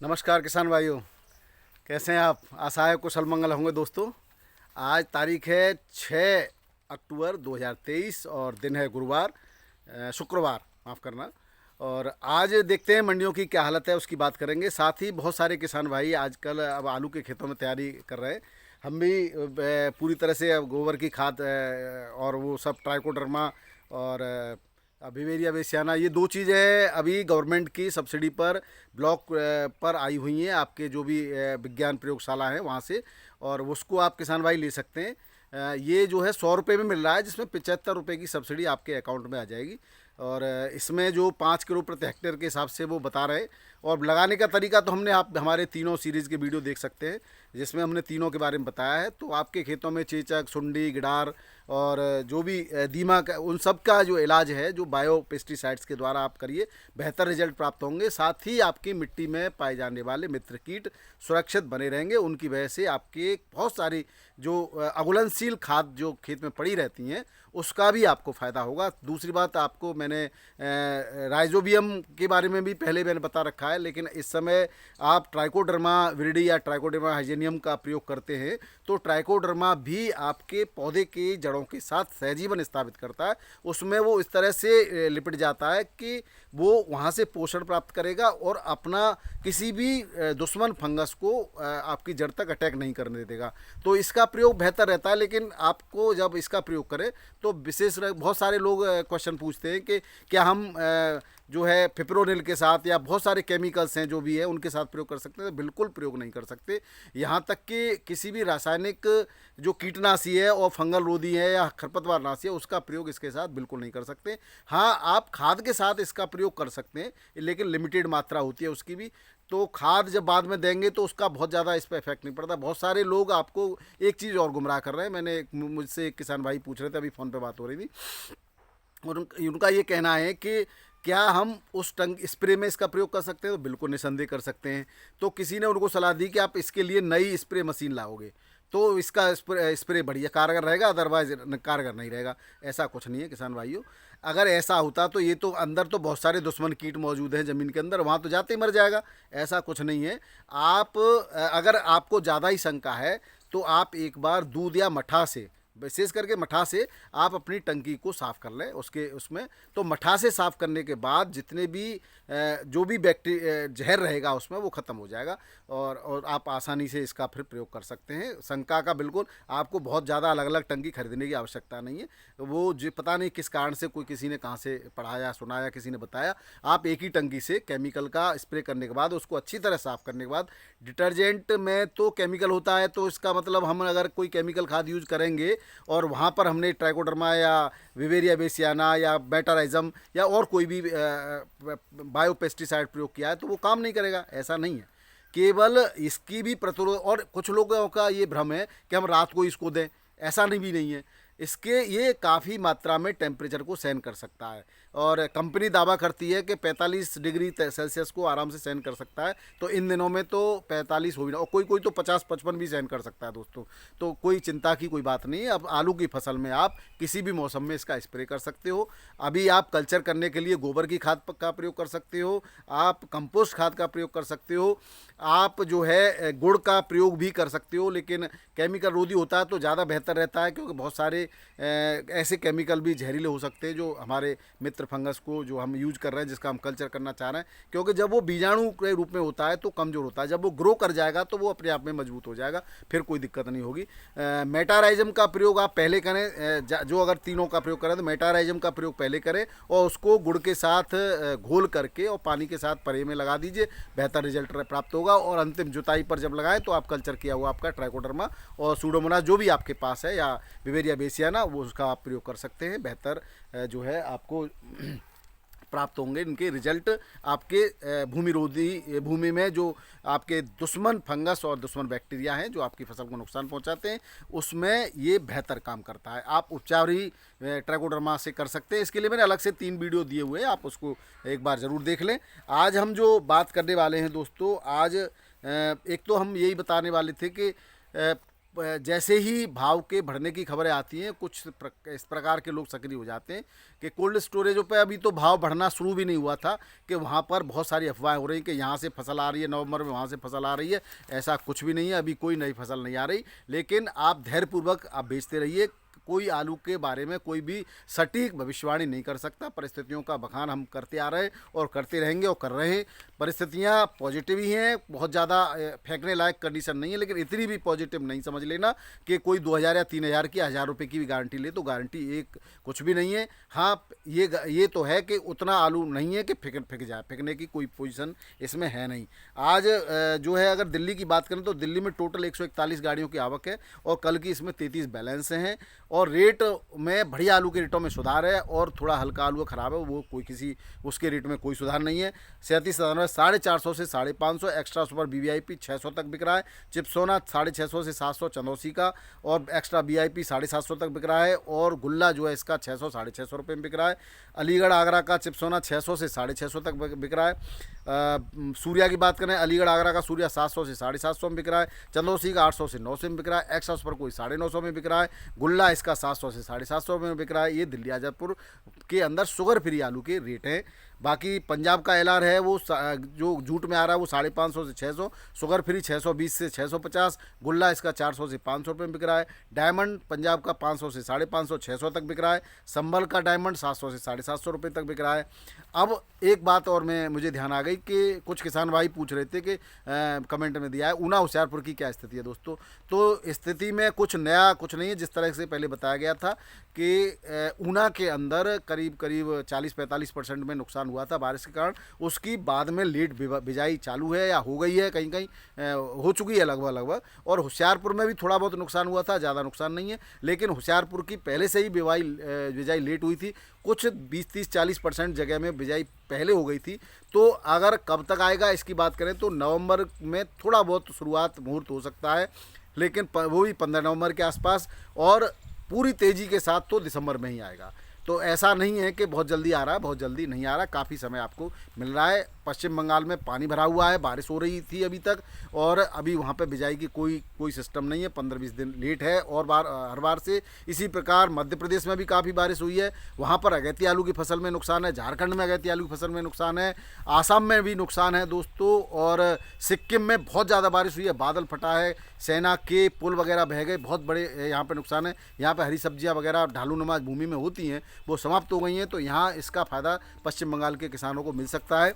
नमस्कार किसान भाइयों, कैसे हैं आप? आशा है कुशल मंगल होंगे दोस्तों। आज तारीख है 6 अक्टूबर 2023 और दिन है गुरुवार, शुक्रवार माफ़ करना। और आज देखते हैं मंडियों की क्या हालत है, उसकी बात करेंगे। साथ ही बहुत सारे किसान भाई आजकल अब आलू के खेतों में तैयारी कर रहे हैं। हम भी पूरी तरह से अब गोबर की खाद और वो सब ट्राइकोडर्मा और बिवेरिया बेसियाना, ये दो चीज़ें अभी गवर्नमेंट की सब्सिडी पर ब्लॉक पर आई हुई हैं, आपके जो भी विज्ञान प्रयोगशाला है वहाँ से, और उसको आप किसान भाई ले सकते हैं। ये जो है 100 रुपये में मिल रहा है, जिसमें 75 रुपये की सब्सिडी आपके अकाउंट में आ जाएगी। और इसमें जो 5 किलो प्रति हेक्टेयर के हिसाब से वो बता रहे हैं। और लगाने का तरीका तो हमने आप हमारे तीनों सीरीज़ के वीडियो देख सकते हैं, जिसमें हमने तीनों के बारे में बताया है। तो आपके खेतों में चेचक, सुंडी, गिडार और जो भी दीमक, उन सब का जो इलाज है, जो बायो पेस्टिसाइड्स के द्वारा आप करिए, बेहतर रिजल्ट प्राप्त होंगे। साथ ही आपकी मिट्टी में पाए जाने वाले मित्र कीट सुरक्षित बने रहेंगे। उनकी वजह से आपके बहुत सारी जो अघुलनशील खाद जो खेत में पड़ी रहती हैं, उसका भी आपको फ़ायदा होगा। दूसरी बात, आपको मैंने राइजोबियम के बारे में भी पहले मैंने बता रखा है, लेकिन इस समय आप ट्राइकोडर्मा विरिडी या ट्राइकोडर्मा हाइजेनियम का प्रयोग करते हैं, तो ट्राइकोडर्मा भी आपके पौधे की जड़ों के साथ सहजीवन स्थापित करता है। उसमें वो इस तरह से लिपट जाता है कि वो वहाँ से पोषण प्राप्त करेगा और अपना किसी भी दुश्मन फंगस को आपकी जड़ तक अटैक नहीं करने देगा। तो इसका प्रयोग बेहतर रहता है। लेकिन आपको जब इसका प्रयोग करें तो विशेष बहुत सारे लोग क्वेश्चन पूछते हैं कि क्या हम जो है फिप्रोनिल के साथ या बहुत सारे केमिकल्स हैं जो भी है उनके साथ प्रयोग कर सकते हैं? तो बिल्कुल प्रयोग नहीं कर सकते। यहाँ तक कि किसी भी रासायनिक जो कीटनाशी है और फंगल रोधी है या खरपतवार नाशी है, उसका प्रयोग इसके साथ बिल्कुल नहीं कर सकते। हाँ, आप खाद के साथ इसका प्रयोग कर सकते हैं, लेकिन लिमिटेड मात्रा होती है उसकी भी। तो खाद जब बाद में देंगे तो उसका बहुत ज़्यादा इस पर इफेक्ट नहीं पड़ता। बहुत सारे लोग आपको एक चीज़ और गुमराह कर रहे हैं। मुझसे एक किसान भाई पूछ रहे थे, अभी फ़ोन पे बात हो रही थी, और उनका ये कहना है कि क्या हम उस टंग स्प्रे में इसका प्रयोग कर सकते हैं? तो बिल्कुल निसंदेह कर सकते हैं। तो किसी ने उनको सलाह दी कि आप इसके लिए नई स्प्रे मशीन लाओगे तो इसका स्प्रे बढ़िया कारगर रहेगा, अदरवाइज कारगर नहीं रहेगा। ऐसा कुछ नहीं है किसान भाइयों। अगर ऐसा होता तो ये तो अंदर तो बहुत सारे दुश्मन कीट मौजूद हैं ज़मीन के अंदर, वहाँ तो जाते ही मर जाएगा। ऐसा कुछ नहीं है। आप अगर आपको ज़्यादा ही शंका है तो आप एक बार दूध या मठा से, विशेष करके मठा से आप अपनी टंकी को साफ़ कर लें। उसके उसमें तो मठा से साफ़ करने के बाद जितने भी जो भी बैक्टीरिया जहर रहेगा उसमें वो ख़त्म हो जाएगा, और आप आसानी से इसका फिर प्रयोग कर सकते हैं। शंका का बिल्कुल आपको बहुत ज़्यादा अलग अलग टंकी खरीदने की आवश्यकता नहीं है। वो जो पता नहीं किस कारण से, कोई किसी ने कहाँ से पढ़ाया सुनाया, किसी ने बताया, आप एक ही टंकी से केमिकल का स्प्रे करने के बाद उसको अच्छी तरह साफ़ करने के बाद, डिटर्जेंट में तो केमिकल होता है, तो इसका मतलब हम अगर कोई केमिकल खाद यूज करेंगे और वहाँ पर हमने ट्राइकोडर्मा या विवेरिया बेसियाना या बेटाराइजम या और कोई भी बायो पेस्टिसाइड प्रयोग किया है तो वो काम नहीं करेगा, ऐसा नहीं है। केवल इसकी भी प्रतिरोध, और कुछ लोगों का ये भ्रम है कि हम रात को इसको दें, ऐसा नहीं भी नहीं है। इसके ये काफ़ी मात्रा में टेम्परेचर को सहन कर सकता है, और कंपनी दावा करती है कि 45 डिग्री सेल्सियस को आराम से सहन कर सकता है। तो इन दिनों में तो 45 हो ही ना, और कोई कोई तो 50-55 भी सहन कर सकता है दोस्तों। तो कोई चिंता की कोई बात नहीं है। अब आलू की फसल में आप किसी भी मौसम में इसका स्प्रे कर सकते हो। अभी आप कल्चर करने के लिए गोबर की खाद का प्रयोग कर सकते हो, आप कंपोस्ट खाद का प्रयोग कर सकते हो, आप जो है गुड़ का प्रयोग भी कर सकते हो। लेकिन केमिकल रोधी होता है तो ज़्यादा बेहतर रहता है, क्योंकि बहुत सारे ऐसे केमिकल भी जहरीले हो सकते हैं जो हमारे मित्र फंगस को जो हम यूज कर रहे हैं, जिसका हम कल्चर करना चाह रहे हैं। क्योंकि जब वो बीजाणु के रूप में होता है तो कमज़ोर होता है, जब वो ग्रो कर जाएगा तो वो अपने आप में मजबूत हो जाएगा, फिर कोई दिक्कत नहीं होगी। मेटाराइजम का प्रयोग आप पहले करें, जो अगर तीनों का प्रयोग करें तो मेटाराइजम का प्रयोग पहले करें, और उसको गुड़ के साथ घोल करके और पानी के साथ परे में लगा दीजिए, बेहतर रिजल्ट प्राप्त होगा। और अंतिम जुताई पर जब लगाएं तो आप कल्चर किया हुआ आपका ट्राइकोडर्मा और सूडोमोनास जो भी आपके पास है, या विवेरिया बेसियाना, वो उसका आप प्रयोग कर सकते हैं। बेहतर जो है आपको प्राप्त होंगे इनके रिजल्ट। आपके भूमि में जो आपके दुश्मन फंगस और दुश्मन बैक्टीरिया हैं जो आपकी फसल को नुकसान पहुंचाते हैं, उसमें ये बेहतर काम करता है। आप उपचार ही ट्राइकोडर्मा से कर सकते हैं। इसके लिए मैंने अलग से 3 वीडियो दिए हुए हैं, आप उसको एक बार ज़रूर देख लें। आज हम जो बात करने वाले हैं दोस्तों, आज एक तो हम यही बताने वाले थे कि जैसे ही भाव के बढ़ने की खबरें आती हैं इस प्रकार के लोग सक्रिय हो जाते हैं कि कोल्ड स्टोरेजों पे अभी तो भाव बढ़ना शुरू भी नहीं हुआ था कि वहाँ पर बहुत सारी अफवाहें हो रही कि यहाँ से फसल आ रही है नवंबर में, वहाँ से फसल आ रही है। ऐसा कुछ भी नहीं है, अभी कोई नई फसल नहीं आ रही। लेकिन आप धैर्यपूर्वक आप बेचते रहिए। कोई आलू के बारे में कोई भी सटीक भविष्यवाणी नहीं कर सकता। परिस्थितियों का बखान हम करते आ रहे हैं और करते रहेंगे और कर रहे हैं। परिस्थितियां पॉजिटिव ही हैं, बहुत ज़्यादा फेंकने लायक कंडीशन नहीं है, लेकिन इतनी भी पॉजिटिव नहीं समझ लेना कि कोई 2000 या 3000 की 1000 रुपये की भी गारंटी ले तो गारंटी एक कुछ भी नहीं है। हाँ, ये तो है कि उतना आलू नहीं है कि फेंक जाए, फेंकने की कोई पोजीशन इसमें है नहीं। आज जो है अगर दिल्ली की बात करें तो दिल्ली में टोटल 141 गाड़ियों की आवक है और कल की इसमें 33 बैलेंस हैं और रेट में बढ़िया आलू के रेटों में सुधार है और थोड़ा हल्का आलू ख़राब है वो कोई किसी उसके रेट में कोई सुधार नहीं है। 37 450 से 550, एक्स्ट्रा सुपर BVIP 600 तक बिक रहा है। चिप्सोना 650 से 700 चंदौसी का और एक्स्ट्रा VIP 750 तक बिक रहा है और गुल्ला जो है इसका 600 650 रुपये में बिक रहा है। अलीगढ़ आगरा का चिप्सोना 600 से 650 तक बिक रहा है। सूर्या की बात करें, अलीगढ़ आगरा का सूर्या 700 से 750 में बिक रहा है। चंदौसी का 800 से 900 में बिक रहा है। एक्स्ट्रा सुपर कोई 950 में बिक रहा है। गुल्ला इसका 700 से 750 में बिक रहा है। ये दिल्ली आज़ादपुर के अंदर शुगर फ्री आलू के रेट हैं। बाकी पंजाब का LR है वो जो जूट में आ रहा है वो 550 से 600, शुगर फ्री 620 से 650, गुल्ला इसका 400 से 500 रुपये में बिक रहा है। डायमंड पंजाब का 500 से 550 600 तक बिक रहा है। संभल का डायमंड 700 से 750 रुपये तक बिक रहा है। अब एक बात और मुझे ध्यान आ गई कि कुछ किसान भाई पूछ रहे थे कि कमेंट में दिया है ऊना होशियारपुर की क्या स्थिति है दोस्तों। तो स्थिति में कुछ नया कुछ नहीं है, जिस तरह से पहले बताया गया था कि ऊना के अंदर करीब 40-45% में नुकसान हुआ था बारिश के कारण। उसकी बाद में लेट बिजाई चालू है या हो गई है, कहीं कहीं हो चुकी है लगभग। और होशियारपुर में भी थोड़ा बहुत नुकसान हुआ था, ज़्यादा नुकसान नहीं है, लेकिन होशियारपुर की पहले से ही बिजाई लेट हुई थी। कुछ 20-30-40% जगह में बिजाई पहले हो गई थी। तो अगर कब तक आएगा इसकी बात करें तो नवंबर में थोड़ा बहुत शुरुआत मुहूर्त हो सकता है, लेकिन वो भी 15 नवंबर के आसपास, और पूरी तेज़ी के साथ तो दिसंबर में ही आएगा। तो ऐसा नहीं है कि बहुत जल्दी आ रहा है, बहुत जल्दी नहीं आ रहा, काफ़ी समय आपको मिल रहा है। पश्चिम बंगाल में पानी भरा हुआ है, बारिश हो रही थी अभी तक, और अभी वहाँ पे बिजाई की कोई सिस्टम नहीं है, 15-20 दिन लेट है और हर बार से। इसी प्रकार मध्य प्रदेश में भी काफ़ी बारिश हुई है, वहाँ पर अगैती आलू की फसल में नुकसान है। झारखंड में अगैती आलू की फसल में नुकसान है। आसाम में भी नुकसान है दोस्तों, और सिक्किम में बहुत ज़्यादा बारिश हुई है, बादल फटा है, सेना के पुल वगैरह बह गए, बहुत बड़े यहाँ पर नुकसान है। यहाँ पर हरी सब्जियाँ वगैरह ढालू नुमा भूमि में होती हैं वो समाप्त हो गई हैं, तो यहाँ इसका फ़ायदा पश्चिम बंगाल के किसानों को मिल सकता है।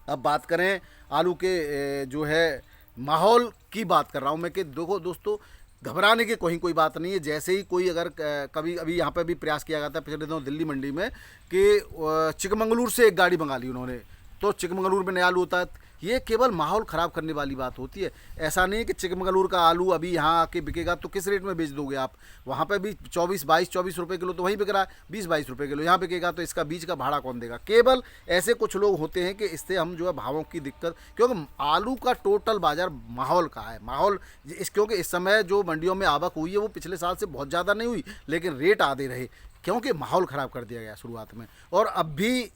अब बात करें आलू के जो है माहौल की बात कर रहा हूँ मैं कि देखो दोस्तों, घबराने की कोई बात नहीं है। जैसे ही कोई अगर कभी अभी यहाँ पे भी प्रयास किया गया था पिछले दिनों दिल्ली मंडी में कि चिकमंगलूर से एक गाड़ी मंगा ली उन्होंने, तो चिकमंगलूर में नया आलू होता है। ये केवल माहौल ख़राब करने वाली बात होती है। ऐसा नहीं है कि चिकमंगलूर का आलू अभी यहाँ आके बिकेगा तो किस रेट में बेच दोगे आप। वहाँ पे भी 24 रुपये किलो तो वहीं बिक रहा है, 20-22 रुपये किलो यहाँ बिकेगा, तो इसका बीज का भाड़ा कौन देगा। केवल ऐसे कुछ लोग होते हैं कि इससे हम जो है भावों की दिक्कत, क्योंकि आलू का टोटल बाजार माहौल का है। माहौल क्योंकि इस समय जो मंडियों में आवक हुई है वो पिछले साल से बहुत ज़्यादा नहीं हुई, लेकिन रेट आधे रहे क्योंकि माहौल ख़राब कर दिया गया शुरुआत में। और अब भी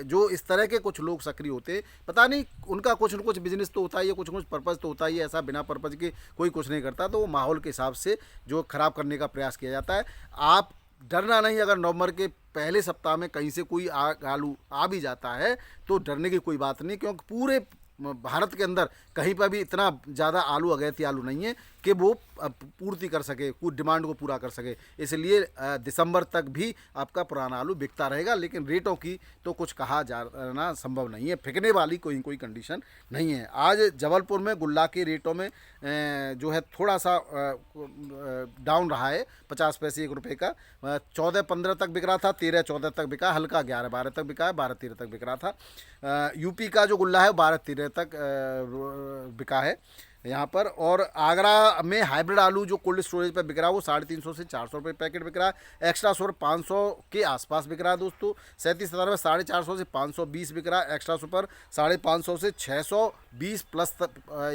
जो इस तरह के कुछ लोग सक्रिय होते, पता नहीं उनका कुछ न कुछ बिजनेस तो होता ही है, कुछ न कुछ पर्पज़ तो होता ही है, ऐसा बिना पर्पज़ के कोई कुछ नहीं करता। तो वो माहौल के हिसाब से जो ख़राब करने का प्रयास किया जाता है। आप डरना नहीं, अगर नवंबर के पहले सप्ताह में कहीं से कोई आलू आ भी जाता है तो डरने की कोई बात नहीं, क्योंकि पूरे भारत के अंदर कहीं पर भी इतना ज़्यादा अगैती आलू नहीं है कि वो पूर्ति कर सके, कुछ डिमांड को पूरा कर सके। इसलिए दिसंबर तक भी आपका पुराना आलू बिकता रहेगा, लेकिन रेटों की तो कुछ कहा जाना संभव नहीं है, फेंकने वाली कोई कंडीशन नहीं है। आज जबलपुर में गुल्ला के रेटों में जो है थोड़ा सा डाउन रहा है, 50 पैसे 1 रुपये का। 14-15 तक बिक रहा था, 13-14 तक बिका, हल्का 11-12 तक बिका है, 12-13 तक बिक रहा था। यूपी का जो गुल्ला है 12-13 तक बिका है यहाँ पर। और आगरा में हाइब्रिड आलू जो कोल्ड स्टोरेज पर बिक रहा है वो 350 से 400 रुपये पैकेट बिक रहा है। एक्स्ट्रा सुपर 500 के आसपास बिक रहा है दोस्तों। 37 में 450 से 520 बिक रहा है। एक्स्ट्रा सुपर 550 से 600 20 प्लस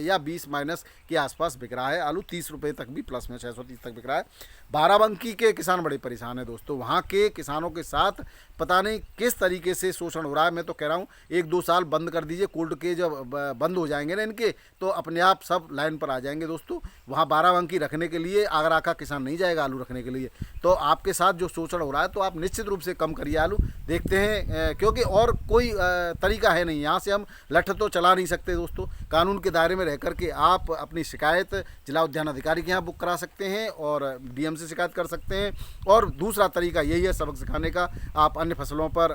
या 20 माइनस के आसपास बिक रहा है आलू। 30 रुपये तक भी प्लस में 630 तक बिक रहा है। बाराबंकी के किसान बड़े परेशान हैं दोस्तों। वहाँ के किसानों के साथ पता नहीं किस तरीके से शोषण हो रहा है। मैं तो कह रहा हूँ 1-2 साल बंद कर दीजिए, कोल्ड के जब बंद हो जाएंगे ना इनके, तो अपने आप सब लाइन पर आ जाएंगे दोस्तों। वहाँ बाराबंकी रखने के लिए आगरा का किसान नहीं जाएगा आलू रखने के लिए। तो आपके साथ जो शोषण हो रहा है तो आप निश्चित रूप से कम करिए आलू। देखते हैं क्योंकि और कोई तरीका है नहीं, यहाँ से हम लठ तो चला नहीं सकते दोस्तों। कानून के दायरे में रह करके आप अपनी शिकायत जिला उद्यान अधिकारी के यहाँ बुक करा सकते हैं और डीएम से शिकायत कर सकते हैं। और दूसरा तरीका यही है सबक सिखाने का, आप अन्य फसलों पर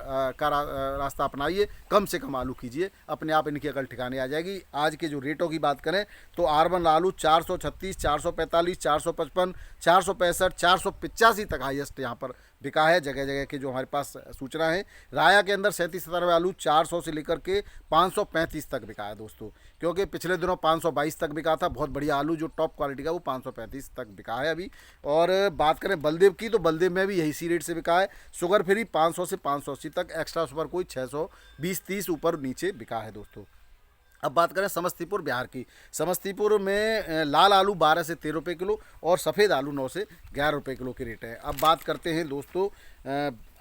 रास्ता अपनाइए, कम से कम आलू कीजिए, अपने आप इनकी अकल ठिकाने आ जाएगी। आज के जो रेटों की बात करें तो R1 आलू 436, 445, 455, 465, 485 तक हाईएस्ट यहाँ पर बिका है। जगह जगह के जो हमारे पास सूचना है। राया के अंदर 37-97 आलू 400 से लेकर के 535 तक बिका है दोस्तों, क्योंकि पिछले दिनों 522 तक बिका था। बहुत बढ़िया आलू जो टॉप क्वालिटी का वो 535 तक बिका है अभी। और बात करें बलदेव की तो बलदेव में भी यही सी रेट से बिका है। शुगर फ्री 500 से 580 तक, एक्स्ट्रा सुपर कोई 620-30 ऊपर नीचे बिका है दोस्तों। अब बात करें समस्तीपुर बिहार की। समस्तीपुर में लाल आलू 12 से 13 रुपये किलो और सफ़ेद आलू 9 से 11 रुपये किलो की रेट है। अब बात करते हैं दोस्तों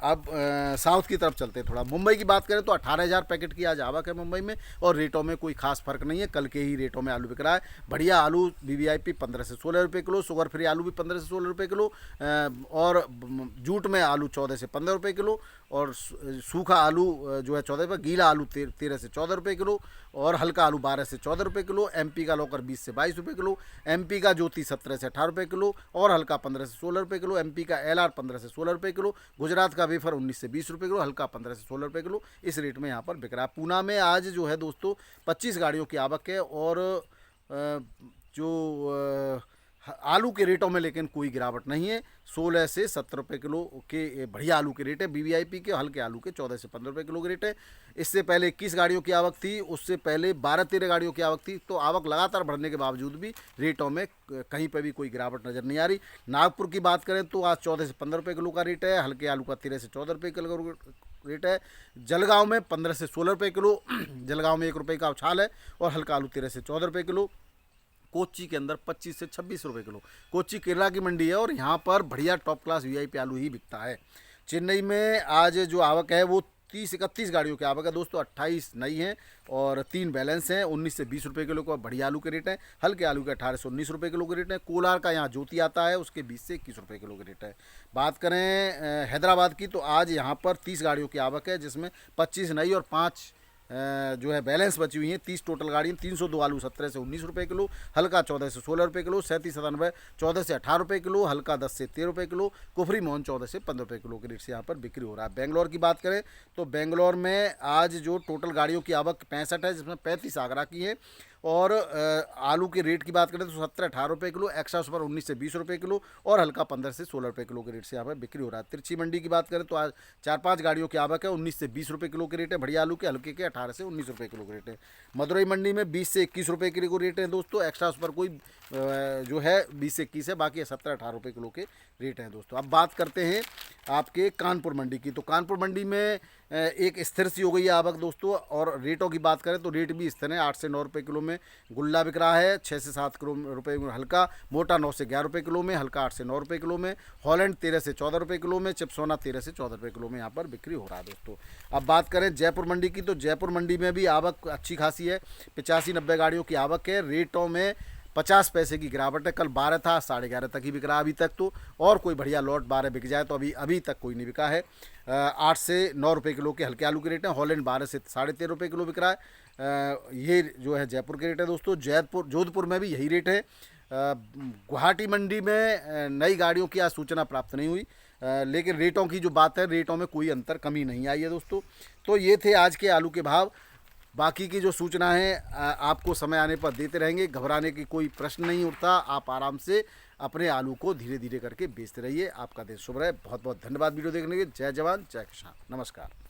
अब साउथ की तरफ चलते हैं थोड़ा। मुंबई की बात करें तो 18,000 पैकेट की आज आवक है मुंबई में और रेटों में कोई खास फर्क नहीं है, कल के ही रेटों में आलू बिक रहा है। बढ़िया आलू VVIP 15 से 16 रुपये किलो, शुगर फ्री आलू भी 15 से 16 रुपये किलो, और जूट में आलू 14 से 15 रुपये किलो, और सूखा आलू जो है 14 रुपये, गीला आलू 13 से 14 रुपये किलो, और हल्का आलू 12 से 14 रुपये किलो। MP का लौकर 20 से 22 रुपये किलो, MP का ज्योति 17 से 18 रुपये किलो, और हल्का 15 से 16 रुपये किलो। MP का LR 15 से 16 रुपये किलो। गुजरात का वेफर 19 से 20 रुपये किलो, हल्का 15 से 16 रुपये किलो। इस रेट में यहाँ पर बिक रहा है। पूना में आज जो है दोस्तों 25 गाड़ियों की आवक है और जो आलू के रेटों में लेकिन कोई गिरावट नहीं है। 16 से 70 रुपये किलो के बढ़िया आलू के रेट है VVIP के, हल्के आलू के 14 से 15 रुपये किलो के रेट है। इससे पहले 21 गाड़ियों की आवक थी, उससे पहले 12-13 गाड़ियों की आवक थी। तो आवक लगातार बढ़ने के बावजूद भी रेटों में कहीं पर भी कोई गिरावट नज़र नहीं आ रही। नागपुर की बात करें तो आज 14 से 15 रुपये किलो का रेट है, हल्के आलू का 13 से 14 रुपये किलो रेट है। जलगांव में 15 से 16 रुपये किलो, जलगांव में 1 रुपये का उछाल है, और हल्का आलू 13 से 14 रुपये किलो। कोच्चि के अंदर 25 से 26 रुपये किलो। कोच्चि केरला की मंडी है और यहाँ पर बढ़िया टॉप क्लास VIP आलू ही बिकता है। चेन्नई में आज जो आवक है वो 30-31 गाड़ियों की आवक है दोस्तों। 28 नई हैं और 3 बैलेंस हैं। 19 से 20 रुपये किलो का बढ़िया आलू के रेट है, हल्के आलू के 18 से 19 रुपये किलो के रेट है। कोलार का यहाँ ज्योति आता है, उसके 20 से 21 रुपये किलो के रेट है। बात करें हैदराबाद की तो आज यहाँ पर 30 गाड़ियों की आवक है, जिसमें 25 नई और 5 जो है बैलेंस बची हुई हैं। 30 टोटल गाड़ियाँ। 302 आलू 17 से 19 रुपये किलो, हल्का 14 से 16 रुपये किलो। 37-97 14 से 18 रुपये किलो, हल्का 10 से 13 रुपये किलो। कुफरी मोहन 14 से 15 रुपये किलो के रेट से यहाँ पर बिक्री हो रहा है। बेंगलोर की बात करें तो बेंगलोर में आज जो टोटल गाड़ियों की आवक 65 है, जिसमें 35 आगरा की है। और आलू के रेट की बात करें तो 17-18 रुपये किलो, एक्स्ट्रा सुपर 19 से 20 रुपये किलो, और हल्का 15 से 16 रुपये किलो के रेट से यहाँ पर बिक्री हो रहा है। तिरछी मंडी की बात करें तो आज 4-5 गाड़ियों की आवक है। 19 से 20 रुपये किलो के रेट है बढ़िया आलू के, हल्के के 18 से 19 रुपये किलो के रेट है। मदुरई मंडी में 20 से 21 रुपये किलो रेट है दोस्तों। एक्स्ट्रा सुपर कोई जो है 20 से 21 है, बाकी 17-18 रुपये किलो के रेट हैं दोस्तों। अब बात करते हैं आपके कानपुर मंडी की। तो कानपुर मंडी में एक स्थिर सी हो गई है आवक दोस्तों। और रेटों की बात करें तो रेट भी स्थिर है। 8 से 9 रुपये किलो में गुल्ला बिक रहा है, 6 से 7 रुपये में हल्का, मोटा 9 से 11 रुपये किलो में, हल्का 8 से 9 रुपये किलो में, हॉलैंड 13 से 14 रुपये किलो में, चिप्सोना 13 से 14 रुपये किलो में यहाँ पर बिक्री हो रहा है दोस्तों। अब बात करें जयपुर मंडी की तो जयपुर मंडी में भी आवक अच्छी खासी है। 85-90 गाड़ियों की आवक है। रेटों में 50 पैसे की गिरावट है। कल 12 था, 11:30 तक ही बिक रहा है अभी तक तो। और कोई बढ़िया लॉट 12 बिक जाए तो अभी तक कोई नहीं बिका है। 8 से 9 रुपये किलो के हल्के आलू के रेट हैं। हॉलैंड 12 से 13.5 रुपये किलो बिक रहा है। ये जो है जयपुर के रेट है दोस्तों। जोधपुर में भी यही रेट है। गुवाहाटी मंडी में नई गाड़ियों की आज सूचना प्राप्त नहीं हुई, लेकिन रेटों की जो बात है, रेटों में कोई अंतर कमी नहीं आई है दोस्तों। तो ये थे आज के आलू के भाव। बाकी की जो सूचना है आपको समय आने पर देते रहेंगे। घबराने की कोई प्रश्न नहीं उठता। आप आराम से अपने आलू को धीरे धीरे करके बेचते रहिए। आपका दिन शुभ रहे। बहुत बहुत धन्यवाद वीडियो देखने के लिए। जय जवान जय किसान, नमस्कार।